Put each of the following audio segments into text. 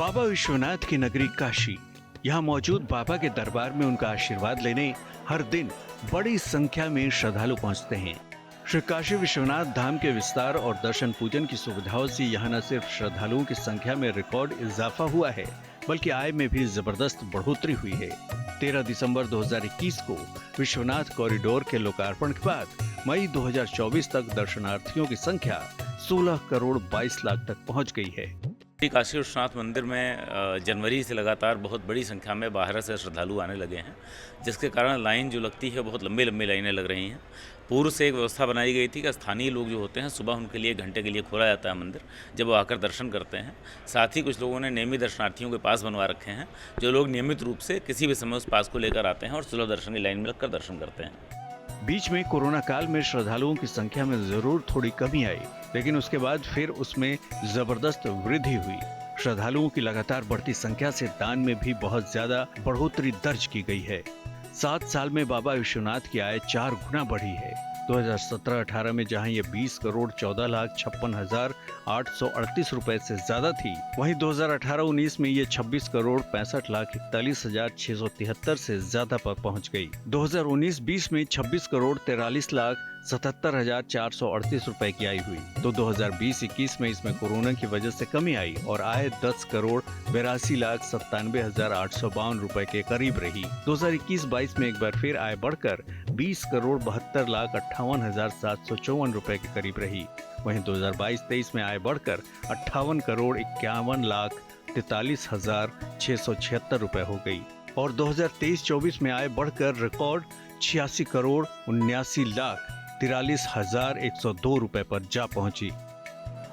बाबा विश्वनाथ की नगरी काशी, यहाँ मौजूद बाबा के दरबार में उनका आशीर्वाद लेने हर दिन बड़ी संख्या में श्रद्धालु पहुंचते हैं। श्री काशी विश्वनाथ धाम के विस्तार और दर्शन पूजन की सुविधाओं से यहाँ न सिर्फ श्रद्धालुओं की संख्या में रिकॉर्ड इजाफा हुआ है, बल्कि आय में भी जबरदस्त बढ़ोतरी हुई है। 13 दिसंबर 2021 को विश्वनाथ कॉरिडोर के लोकार्पण के बाद मई 2024 तक दर्शनार्थियों की संख्या 16 करोड़ 22 लाख तक पहुंच गई है। काशी विश्वनाथ मंदिर में जनवरी से लगातार बहुत बड़ी संख्या में बाहर से श्रद्धालु आने लगे हैं, जिसके कारण लाइन जो लगती है बहुत लंबी लंबी लाइनें लग रही हैं। पूर्व से एक व्यवस्था बनाई गई थी कि स्थानीय लोग जो होते हैं सुबह उनके लिए एक घंटे के लिए खोला जाता है मंदिर, जब वो आकर दर्शन करते हैं। साथ ही कुछ लोगों ने नियमित दर्शनार्थियों के पास बनवा रखे हैं, जो लोग नियमित रूप से किसी भी समय उस पास को लेकर आते हैं और सुलभ दर्शन की लाइन में लगकर दर्शन करते हैं। बीच में कोरोना काल में श्रद्धालुओं की संख्या में जरूर थोड़ी कमी आई, लेकिन उसके बाद फिर उसमें जबरदस्त वृद्धि हुई। श्रद्धालुओं की लगातार बढ़ती संख्या से दान में भी बहुत ज्यादा बढ़ोतरी दर्ज की गई है। 7 साल में बाबा विश्वनाथ की आय 4 गुना बढ़ी है। 2017-18 में जहां ये 20 करोड़ 14 लाख 56 हजार 838 रुपए से ज्यादा थी, वहीं 2018-19 में ये 26 करोड़ 65 लाख 41 हजार 673 से ज्यादा पर पहुंच गई। 2019-20 में 26 करोड़ 43 लाख 77 हजार 438 रुपए की आय हुई, तो 2020-21 में इसमें कोरोना की वजह से कमी आई और आय 10 करोड़ 82 लाख 97 हजार 852 रुपए के करीब रही। 2021-22 में एक बार फिर आय बढ़कर 20 करोड़ 72 लाख 58 हजार 754 रुपए के करीब रही। वहीं 2022-23 में आय बढ़कर 58 करोड़ 51 लाख 43 हजार 676 रुपए हो गई और 2023-24 में आय बढ़कर रिकॉर्ड 86 करोड़ 79 लाख 43 हजार 102 रुपए पर जा पहुंची।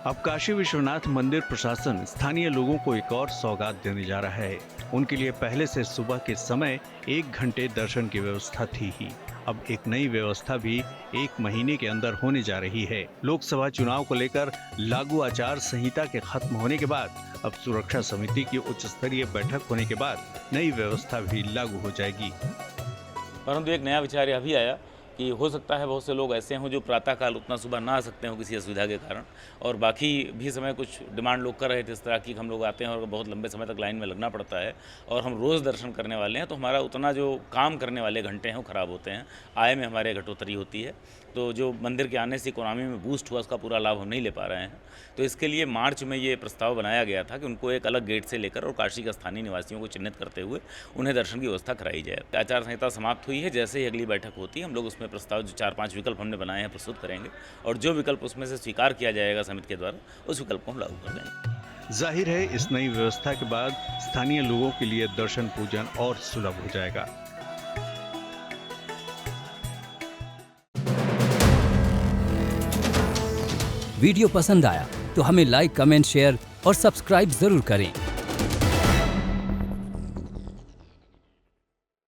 अब काशी विश्वनाथ मंदिर प्रशासन स्थानीय लोगों को एक और सौगात देने जा रहा है। उनके लिए पहले से सुबह के समय 1 घंटे दर्शन की व्यवस्था थी ही, अब एक नई व्यवस्था भी 1 महीने के अंदर होने जा रही है। लोकसभा चुनाव को लेकर लागू आचार संहिता के खत्म होने के बाद अब सुरक्षा समिति की उच्च स्तरीय बैठक होने के बाद नई व्यवस्था भी लागू हो जाएगी। परंतु एक नया विचार यह भी आया कि हो सकता है बहुत से लोग ऐसे हों जो प्रातःकाल उतना सुबह ना आ सकते हों किसी असुविधा के कारण, और बाकी भी समय कुछ डिमांड लोग कर रहे थे इस तरह की, हम लोग आते हैं और बहुत लंबे समय तक लाइन में लगना पड़ता है और हम रोज़ दर्शन करने वाले हैं, तो हमारा उतना जो काम करने वाले घंटे हैं वो ख़राब होते हैं, आय में हमारे घटोतरी होती है। तो जो मंदिर के आने से इकोनॉमी में बूस्ट हुआ उसका पूरा लाभ हम नहीं ले पा रहे हैं। तो इसके लिए मार्च में ये प्रस्ताव बनाया गया था कि उनको एक अलग गेट से लेकर और काशी का स्थानीय निवासियों को चिन्हित करते हुए उन्हें दर्शन की व्यवस्था कराई जाए। आचार संहिता समाप्त हुई है, जैसे ही अगली बैठक होती है हम लोग उसमें प्रस्ताव जो 4-5 विकल्प हमने बनाए हैं प्रस्तुत करेंगे और जो विकल्प उसमें से स्वीकार किया जाएगा समिति के द्वारा उस विकल्प को हम लागू कर देंगे। जाहिर है इस नई व्यवस्था के बाद स्थानीय लोगों के लिए दर्शन पूजन और सुलभ हो जाएगा। वीडियो पसंद आया तो हमें लाइक, कमेंट, शेयर और सब्सक्राइब जरूर करें।